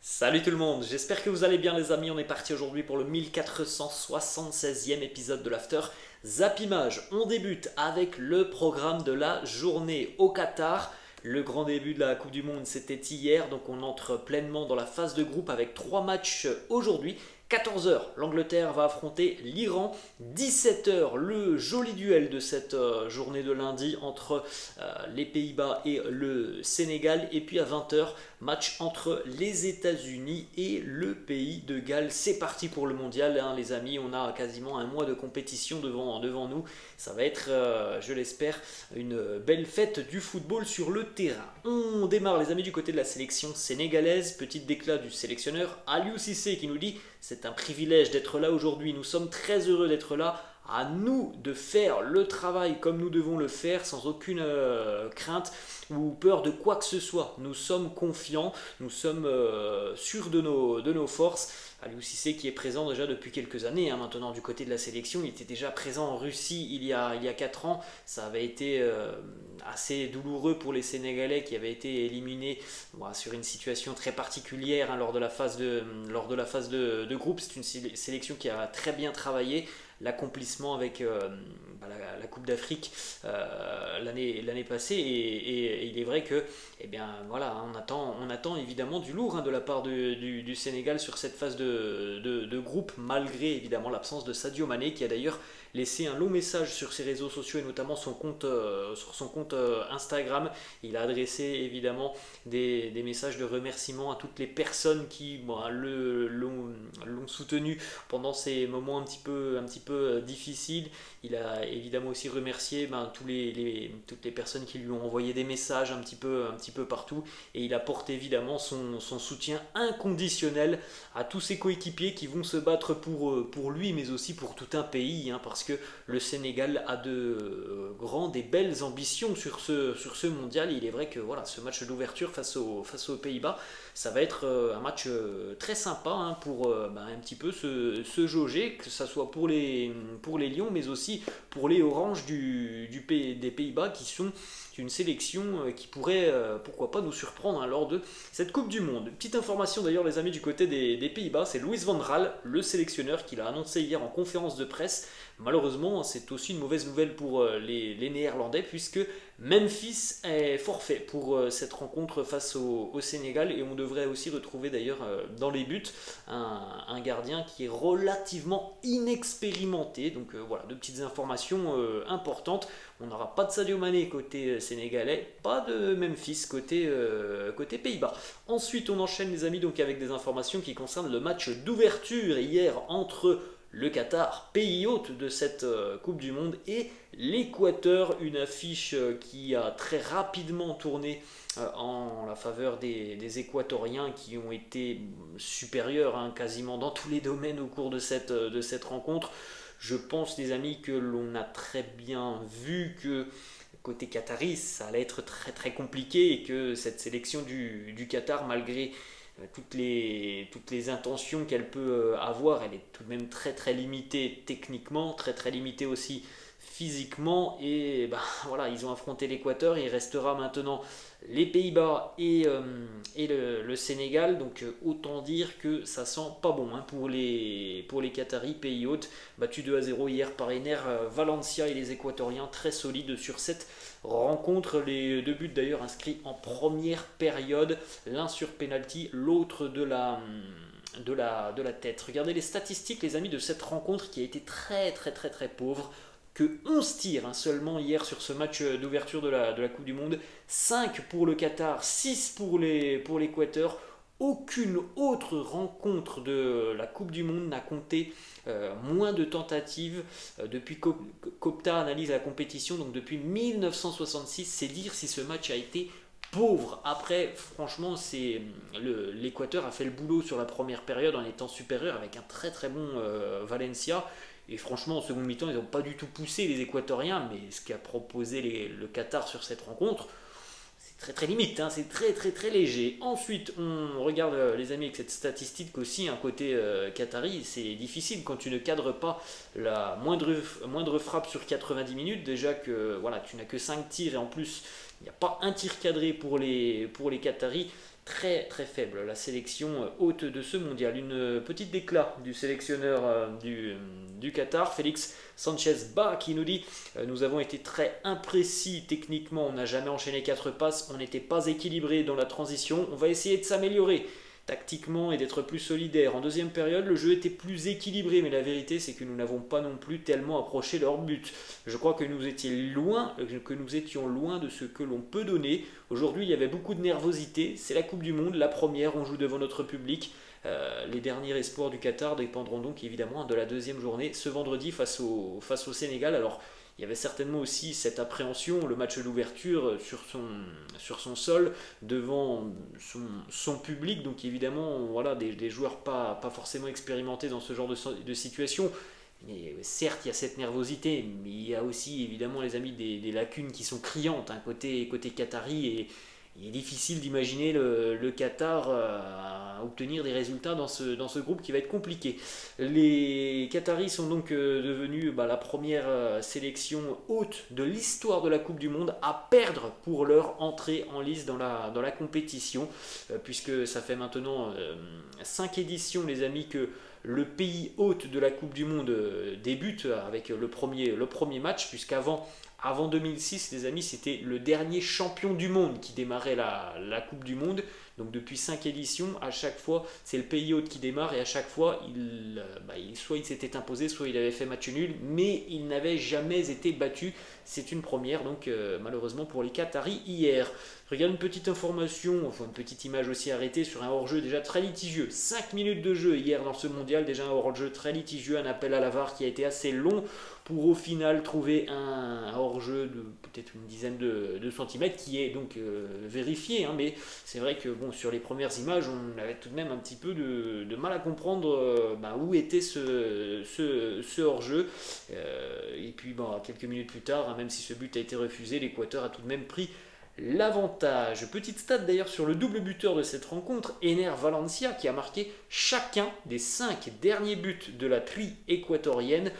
Salut tout le monde, j'espère que vous allez bien les amis, on est parti aujourd'hui pour le 1476e épisode de l'After Zappimage. On débute avec le programme de la journée au Qatar. Le grand début de la Coupe du Monde c'était hier, donc on entre pleinement dans la phase de groupe avec 3 matchs aujourd'hui. 14h, l'Angleterre va affronter l'Iran. 17h, le joli duel de cette journée de lundi entre les Pays-Bas et le Sénégal. Et puis à 20h, match entre les États-Unis et le pays de Galles. C'est parti pour le mondial, hein, les amis. On a quasiment un mois de compétition devant nous. Ça va être, je l'espère, une belle fête du football sur le terrain. On démarre, les amis, du côté de la sélection sénégalaise. Petit déclat du sélectionneur Aliou Cissé qui nous dit: c'est un privilège d'être là aujourd'hui, nous sommes très heureux d'être là, à nous de faire le travail comme nous devons le faire sans aucune crainte ou peur de quoi que ce soit. Nous sommes confiants, nous sommes sûrs de nos forces. Aliou Cissé qui est présent déjà depuis quelques années, hein, maintenant du côté de la sélection. Il était déjà présent en Russie il y a 4 ans. Ça avait été assez douloureux pour les Sénégalais qui avaient été éliminés sur une situation très particulière, hein, lors de la phase de groupe. C'est une sélection qui a très bien travaillé. L'accomplissement avec la Coupe d'Afrique l'année passée, et il est vrai que on attend évidemment du lourd, hein, de la part du Sénégal sur cette phase de groupe, malgré évidemment l'absence de Sadio Mané qui a d'ailleurs laissé un long message sur ses réseaux sociaux et notamment sur son compte Instagram. Il a adressé évidemment des messages de remerciement à toutes les personnes qui l'ont soutenu pendant ces moments un petit peu difficiles. Il a évidemment aussi remercié toutes les personnes qui lui ont envoyé des messages un petit peu partout, et il apporte évidemment son soutien inconditionnel à tous ses coéquipiers qui vont se battre pour lui, mais aussi pour tout un pays, hein, parce que le Sénégal a de grandes et belles ambitions sur ce mondial. Et il est vrai que ce match d'ouverture face aux Pays-Bas, ça va être un match très sympa, hein, pour un petit peu se jauger, que ce soit pour les Lions, mais aussi pour les Oranges des Pays-Bas, qui sont une sélection qui pourrait, pourquoi pas, nous surprendre, hein, lors de cette Coupe du Monde. Petite information d'ailleurs, les amis, du côté des Pays-Bas, c'est Louis van Gaal, le sélectionneur, qui l'a annoncé hier en conférence de presse. Malheureusement, c'est aussi une mauvaise nouvelle pour les Néerlandais, puisque Memphis est forfait pour cette rencontre face au Sénégal, et on devrait aussi retrouver d'ailleurs dans les buts un gardien qui est relativement inexpérimenté. Donc voilà, deux petites informations importantes. On n'aura pas de Sadio Mané côté sénégalais, pas de Memphis côté Pays-Bas. Ensuite, on enchaîne, les amis, donc avec des informations qui concernent le match d'ouverture hier entre le Qatar, pays hôte de cette Coupe du Monde, et l'Équateur, une affiche qui a très rapidement tourné en la faveur des Équatoriens, qui ont été supérieurs, hein, quasiment dans tous les domaines au cours de cette rencontre. Je pense, les amis, que l'on a très bien vu que côté qatari, ça allait être très très compliqué, et que cette sélection du Qatar, malgré toutes les intentions qu'elle peut avoir, elle est tout de même très très limitée techniquement, très très limitée aussi physiquement. Et voilà, ils ont affronté l'Équateur. Il restera maintenant les Pays-Bas et le Sénégal. Donc autant dire que ça sent pas bon, hein, pour les Qataris, pays hôtes, battus 2-0 hier par Ener Valencia et les Équatoriens, très solides sur cette rencontre. Les deux buts d'ailleurs inscrits en première période, l'un sur penalty, l'autre de la tête. Regardez les statistiques, les amis, de cette rencontre qui a été très très très très pauvre. Que 11 tirs, hein, seulement hier sur ce match d'ouverture de la Coupe du Monde. 5 pour le Qatar, 6 pour l'Équateur. Aucune autre rencontre de la Coupe du Monde n'a compté moins de tentatives depuis qu'Opta analyse la compétition, donc depuis 1966. C'est dire si ce match a été pauvre. Après, franchement, l'Équateur a fait le boulot sur la première période en étant supérieur avec un très très bon Valencia. Et franchement, en seconde mi-temps, ils n'ont pas du tout poussé les Équatoriens, mais ce qu'a proposé le Qatar sur cette rencontre, c'est très très limite, hein, c'est très très très léger. Ensuite, on regarde, les amis, avec cette statistique aussi, un côté qatari, c'est difficile quand tu ne cadres pas la moindre frappe sur 90 minutes. Déjà que voilà, tu n'as que 5 tirs, et en plus, il n'y a pas un tir cadré pour les Qataris. très très faible, la sélection haute de ce mondial. Une petite déclat du sélectionneur du Qatar, Félix Sanchez-Ba, qui nous dit nous avons été très imprécis techniquement, on n'a jamais enchaîné 4 passes, on n'était pas équilibré dans la transition, on va essayer de s'améliorer tactiquement et d'être plus solidaire. En deuxième période, le jeu était plus équilibré, mais la vérité c'est que nous n'avons pas non plus tellement approché leur but. Je crois que nous étions loin de ce que l'on peut donner. Aujourd'hui, il y avait beaucoup de nervosité. C'est la Coupe du Monde, la première, on joue devant notre public. Les derniers espoirs du Qatar dépendront donc évidemment de la deuxième journée ce vendredi face au Sénégal. Alors, il y avait certainement aussi cette appréhension, le match d'ouverture sur son sol, devant son public, donc évidemment voilà, des joueurs pas forcément expérimentés dans ce genre de situation. Mais certes, il y a cette nervosité, mais il y a aussi évidemment les amis des lacunes qui sont criantes, hein, côté qatari, et il est difficile d'imaginer le Qatar obtenir des résultats dans ce groupe qui va être compliqué. Les Qataris sont donc devenus la première sélection haute de l'histoire de la Coupe du Monde à perdre pour leur entrée en lice dans la compétition, puisque ça fait maintenant 5 éditions, les amis, que le pays hôte de la Coupe du Monde débute avec le premier match, puisqu'avant 2006, les amis, c'était le dernier champion du monde qui démarrait la Coupe du Monde. Donc depuis 5 éditions, à chaque fois, c'est le pays hôte qui démarre, et à chaque fois, soit il s'était imposé, soit il avait fait match nul, mais il n'avait jamais été battu. C'est une première, donc malheureusement pour les Qataris hier. Regarde une petite information, enfin une petite image aussi arrêtée sur un hors-jeu déjà très litigieux. 5 minutes de jeu hier dans ce mondial, déjà un hors-jeu très litigieux, un appel à la VAR qui a été assez long pour au final trouver un hors-jeu de peut-être une dizaine de centimètres qui est donc vérifié, hein, mais c'est vrai que bon, sur les premières images on avait tout de même un petit peu de mal à comprendre où était ce hors-jeu, et puis quelques minutes plus tard, hein, même si ce but a été refusé, l'Équateur a tout de même pris l'avantage. Petite stat d'ailleurs sur le double buteur de cette rencontre, Ener Valencia, qui a marqué chacun des 5 derniers buts de la tri équatorienne.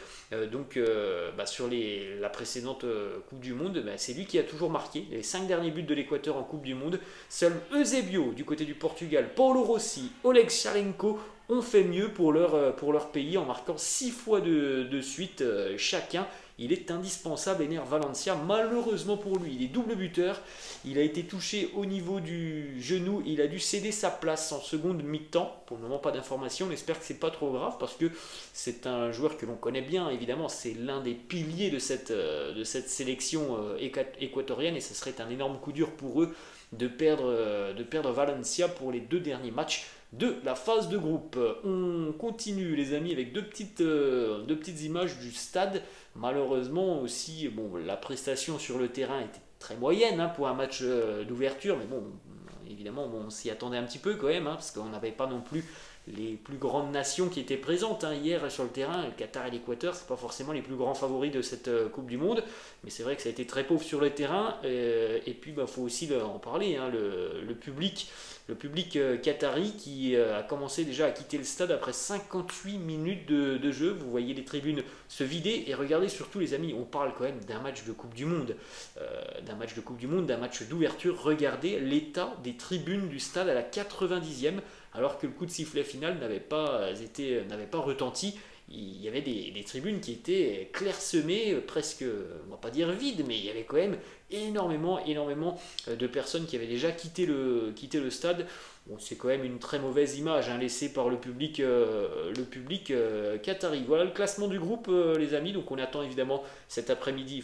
Sur la précédente Coupe du Monde, c'est lui qui a toujours marqué les 5 derniers buts de l'Équateur en Coupe du Monde. Seul Eusebio du côté du Portugal, Paulo Rossi, Oleg Sharenko ont fait mieux pour leur pays en marquant 6 fois de suite chacun. Il est indispensable, Ener Valencia, malheureusement pour lui. Il est double buteur, il a été touché au niveau du genou, il a dû céder sa place en seconde mi-temps. Pour le moment, pas d'informations, on espère que c'est pas trop grave, parce que c'est un joueur que l'on connaît bien, évidemment. C'est l'un des piliers de cette sélection équatorienne, et ce serait un énorme coup dur pour eux de perdre Valencia pour les 2 derniers matchs de la phase de groupe. On continue, les amis, avec deux petites images du stade. Malheureusement aussi, la prestation sur le terrain était très moyenne, hein, pour un match d'ouverture, mais évidemment on s'y attendait un petit peu quand même, hein, parce qu'on n'avait pas non plus les plus grandes nations qui étaient présentes, hein, hier sur le terrain. Le Qatar et l'Équateur, c'est pas forcément les plus grands favoris de cette Coupe du Monde, mais c'est vrai que ça a été très pauvre sur le terrain, et puis faut aussi en parler, hein, le public qatari qui a commencé déjà à quitter le stade après 58 minutes de jeu. Vous voyez les tribunes se vider, et regardez surtout, les amis, on parle quand même d'un match de Coupe du Monde, d'un match d'ouverture. Regardez l'état des tribunes du stade à la 90e, alors que le coup de sifflet final n'avait pas retenti. Il y avait des tribunes qui étaient clairsemées, presque, on va pas dire vides, mais il y avait quand même énormément de personnes qui avaient déjà quitté le stade. Bon, c'est quand même une très mauvaise image, hein, laissée par le public qatari. Voilà le classement du groupe, les amis. Donc on attend évidemment cet après-midi,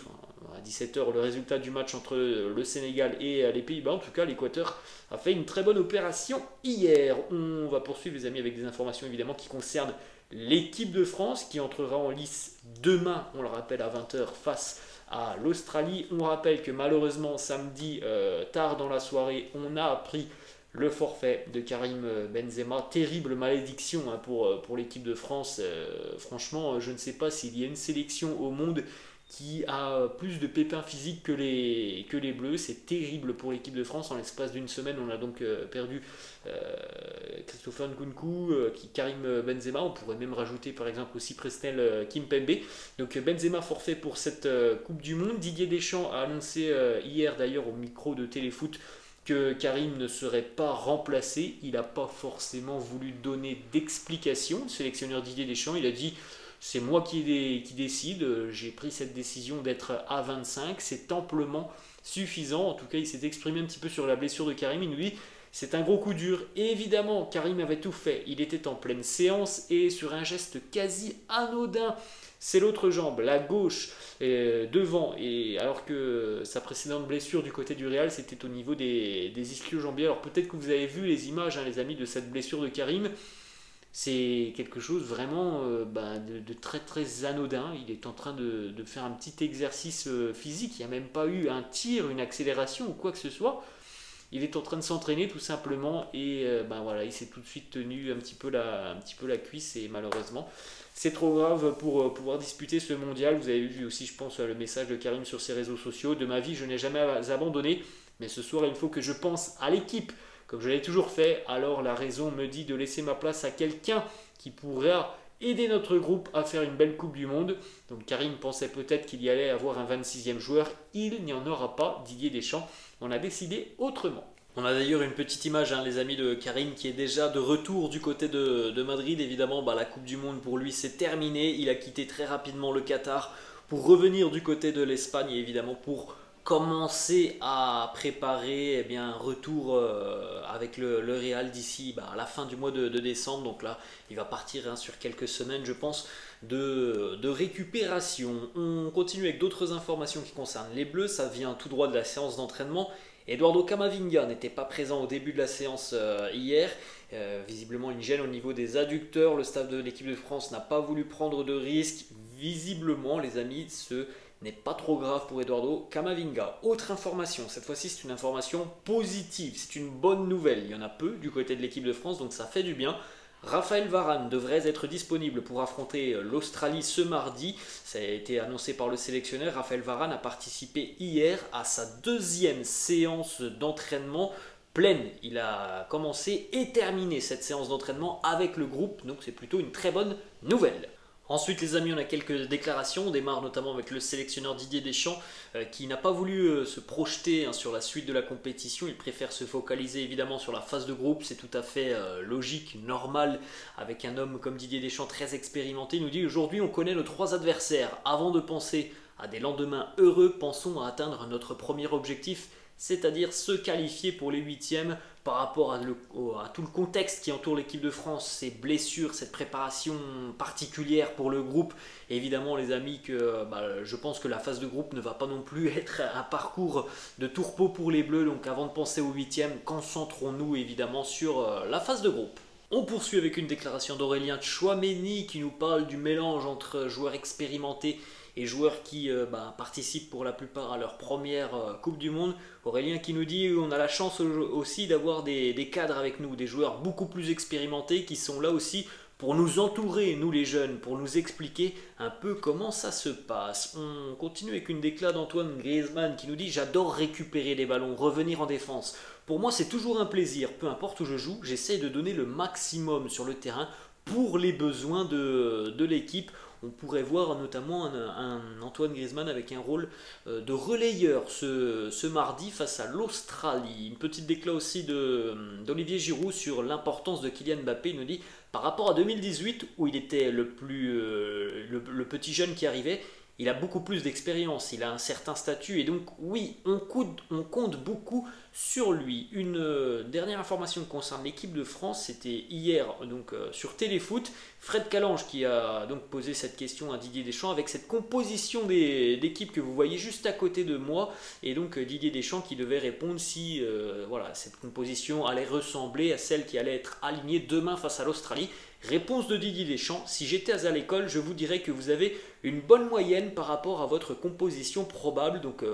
à 17h, le résultat du match entre le Sénégal et les Pays-Bas. En tout cas, l'Équateur a fait une très bonne opération hier. On va poursuivre, les amis, avec des informations évidemment qui concernent l'équipe de France, qui entrera en lice demain, on le rappelle, à 20h face à l'Australie. On rappelle que malheureusement samedi, tard dans la soirée, on a appris le forfait de Karim Benzema. Terrible malédiction, hein, pour l'équipe de France. Franchement, je ne sais pas s'il y a une sélection au monde qui a plus de pépins physiques que les Bleus. C'est terrible pour l'équipe de France. En l'espace d'une semaine, on a donc perdu Christopher Nkunku, Karim Benzema. On pourrait même rajouter par exemple aussi Presnel Kimpembe. Donc Benzema forfait pour cette Coupe du Monde. Didier Deschamps a annoncé hier d'ailleurs au micro de Téléfoot que Karim ne serait pas remplacé. Il n'a pas forcément voulu donner d'explication. Le sélectionneur Didier Deschamps, il a dit c'est moi qui décide, j'ai pris cette décision d'être à 25, c'est amplement suffisant. En tout cas, il s'est exprimé un petit peu sur la blessure de Karim. Il nous dit c'est un gros coup dur. Et évidemment, Karim avait tout fait. Il était en pleine séance et sur un geste quasi anodin. C'est l'autre jambe, la gauche, devant. Et alors que sa précédente blessure du côté du Real, c'était au niveau des ischio-jambiers. Alors peut-être que vous avez vu les images, hein, les amis, de cette blessure de Karim. C'est quelque chose vraiment de très très anodin. Il est en train de faire un petit exercice physique. Il n'y a même pas eu un tir, une accélération ou quoi que ce soit. Il est en train de s'entraîner tout simplement et voilà, il s'est tout de suite tenu un petit peu la cuisse et malheureusement c'est trop grave pour pouvoir disputer ce mondial. Vous avez vu aussi, je pense, le message de Karim sur ses réseaux sociaux. De ma vie, je n'ai jamais abandonné, mais ce soir, il faut que je pense à l'équipe, comme je l'ai toujours fait. Alors la raison me dit de laisser ma place à quelqu'un qui pourra aider notre groupe à faire une belle Coupe du Monde. Donc Karim pensait peut-être qu'il y allait avoir un 26e joueur. Il n'y en aura pas. Didier Deschamps on a décidé autrement. On a d'ailleurs une petite image, hein, les amis, de Karim qui est déjà de retour du côté de Madrid. Évidemment, la Coupe du Monde pour lui c'est terminé. Il a quitté très rapidement le Qatar pour revenir du côté de l'Espagne et évidemment pour commencer à préparer un retour avec le Real d'ici à la fin du mois de décembre. Donc là, il va partir sur quelques semaines, je pense, de récupération. On continue avec d'autres informations qui concernent les Bleus. Ça vient tout droit de la séance d'entraînement. Eduardo Camavinga n'était pas présent au début de la séance hier. Visiblement une gêne au niveau des adducteurs. Le staff de l'équipe de France n'a pas voulu prendre de risques. Visiblement, les amis, ce n'est pas trop grave pour Eduardo Camavinga. Autre information, cette fois-ci c'est une information positive, c'est une bonne nouvelle. Il y en a peu du côté de l'équipe de France, donc ça fait du bien. Raphaël Varane devrait être disponible pour affronter l'Australie ce mardi. Ça a été annoncé par le sélectionneur. Raphaël Varane a participé hier à sa deuxième séance d'entraînement pleine. Il a commencé et terminé cette séance d'entraînement avec le groupe, donc c'est plutôt une très bonne nouvelle. Ensuite les amis, on a quelques déclarations. On démarre notamment avec le sélectionneur Didier Deschamps qui n'a pas voulu se projeter sur la suite de la compétition. Il préfère se focaliser évidemment sur la phase de groupe. C'est tout à fait logique, normal avec un homme comme Didier Deschamps très expérimenté. Il nous dit aujourd'hui on connaît nos 3 adversaires. Avant de penser à des lendemains heureux, pensons à atteindre notre premier objectif, c'est-à-dire se qualifier pour les 8e. Par rapport à tout le contexte qui entoure l'équipe de France, ces blessures, cette préparation particulière pour le groupe, évidemment les amis, je pense que la phase de groupe ne va pas non plus être un parcours de tout repos pour les Bleus. Donc avant de penser aux 8e, concentrons-nous évidemment sur la phase de groupe. On poursuit avec une déclaration d'Aurélien Tchouaméni qui nous parle du mélange entre joueurs expérimentés et joueurs qui participent pour la plupart à leur première Coupe du Monde. Aurélien qui nous dit on a la chance aussi d'avoir des cadres avec nous, des joueurs beaucoup plus expérimentés qui sont là aussi pour nous entourer, nous les jeunes, pour nous expliquer un peu comment ça se passe. On continue avec une déclaration d'Antoine Griezmann qui nous dit j'adore récupérer les ballons, revenir en défense. Pour moi c'est toujours un plaisir, peu importe où je joue, j'essaie de donner le maximum sur le terrain pour les besoins de l'équipe. On pourrait voir notamment un Antoine Griezmann avec un rôle de relayeur ce mardi face à l'Australie. Une petite déclaration aussi d'Olivier Giroud sur l'importance de Kylian Mbappé. Il nous dit par rapport à 2018 où il était le petit jeune qui arrivait, il a beaucoup plus d'expérience, il a un certain statut et donc oui, on compte beaucoup sur lui. Une dernière information concerne l'équipe de France, c'était hier sur Téléfoot. Fred Calange qui a donc posé cette question à Didier Deschamps avec cette composition d'équipe que vous voyez juste à côté de moi et donc Didier Deschamps qui devait répondre si cette composition allait ressembler à celle qui allait être alignée demain face à l'Australie. Réponse de Didier Deschamps, si j'étais à l'école, je vous dirais que vous avez une bonne moyenne par rapport à votre composition probable. Donc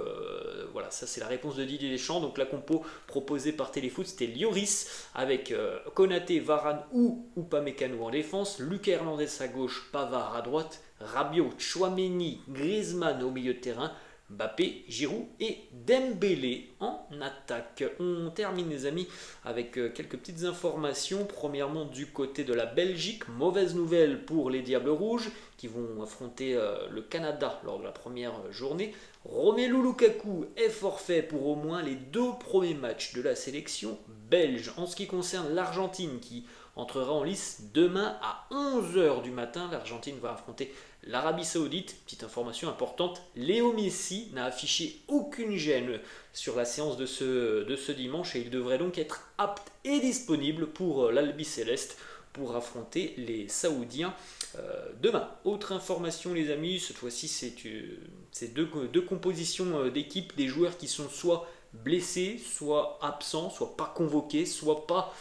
voilà, ça c'est la réponse de Didier Deschamps. Donc la compo proposée par Téléfoot, c'était Lloris avec Konaté, Varane ou Upamecano en défense, Lucas Hernandez à gauche, Pavard à droite, Rabiot, Tchouaméni, Griezmann au milieu de terrain, Mbappé, Giroud et Dembélé en attaque. On termine les amis avec quelques petites informations. Premièrement du côté de la Belgique, mauvaise nouvelle pour les Diables Rouges qui vont affronter le Canada lors de la première journée. Romelu Lukaku est forfait pour au moins les 2 premiers matchs de la sélection belge. En ce qui concerne l'Argentine qui entrera en lice demain à 11 h du matin, l'Argentine va affronter l'Arabie Saoudite. Petite information importante, Léo Messi n'a affiché aucune gêne sur la séance de ce dimanche et il devrait donc être apte et disponible pour l'Albi Céleste pour affronter les Saoudiens demain. Autre information les amis, cette fois-ci c'est deux compositions d'équipe, des joueurs qui sont soit blessés, soit absents, soit pas convoqués, soit pas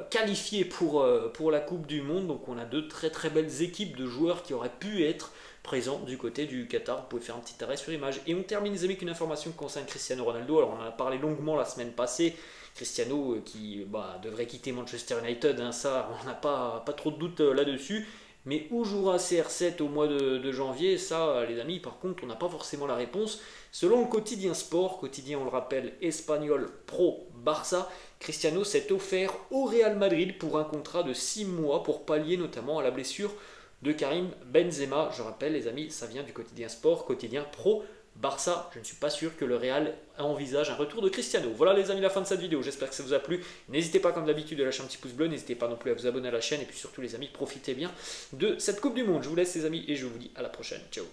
qualifiés pour la Coupe du Monde. Donc on a 2 très très belles équipes de joueurs qui auraient pu être présents du côté du Qatar. Vous pouvez faire un petit arrêt sur image. Et on termine les amis avec une information qui concerne Cristiano Ronaldo. Alors on en a parlé longuement la semaine passée. Cristiano qui devrait quitter Manchester United, hein, ça on n'a pas trop de doute là-dessus. Mais où jouera CR7 au mois de janvier? Ça, les amis, par contre, on n'a pas forcément la réponse. Selon le quotidien Sport, quotidien, on le rappelle, espagnol pro Barça, Cristiano s'est offert au Real Madrid pour un contrat de 6 mois pour pallier notamment à la blessure de Karim Benzema. Je rappelle, les amis, ça vient du quotidien Sport, quotidien pro Barça. Je ne suis pas sûr que le Real envisage un retour de Cristiano. Voilà les amis, la fin de cette vidéo. J'espère que ça vous a plu. N'hésitez pas comme d'habitude à lâcher un petit pouce bleu. N'hésitez pas non plus à vous abonner à la chaîne. Et puis surtout les amis, profitez bien de cette Coupe du Monde. Je vous laisse les amis et je vous dis à la prochaine. Ciao.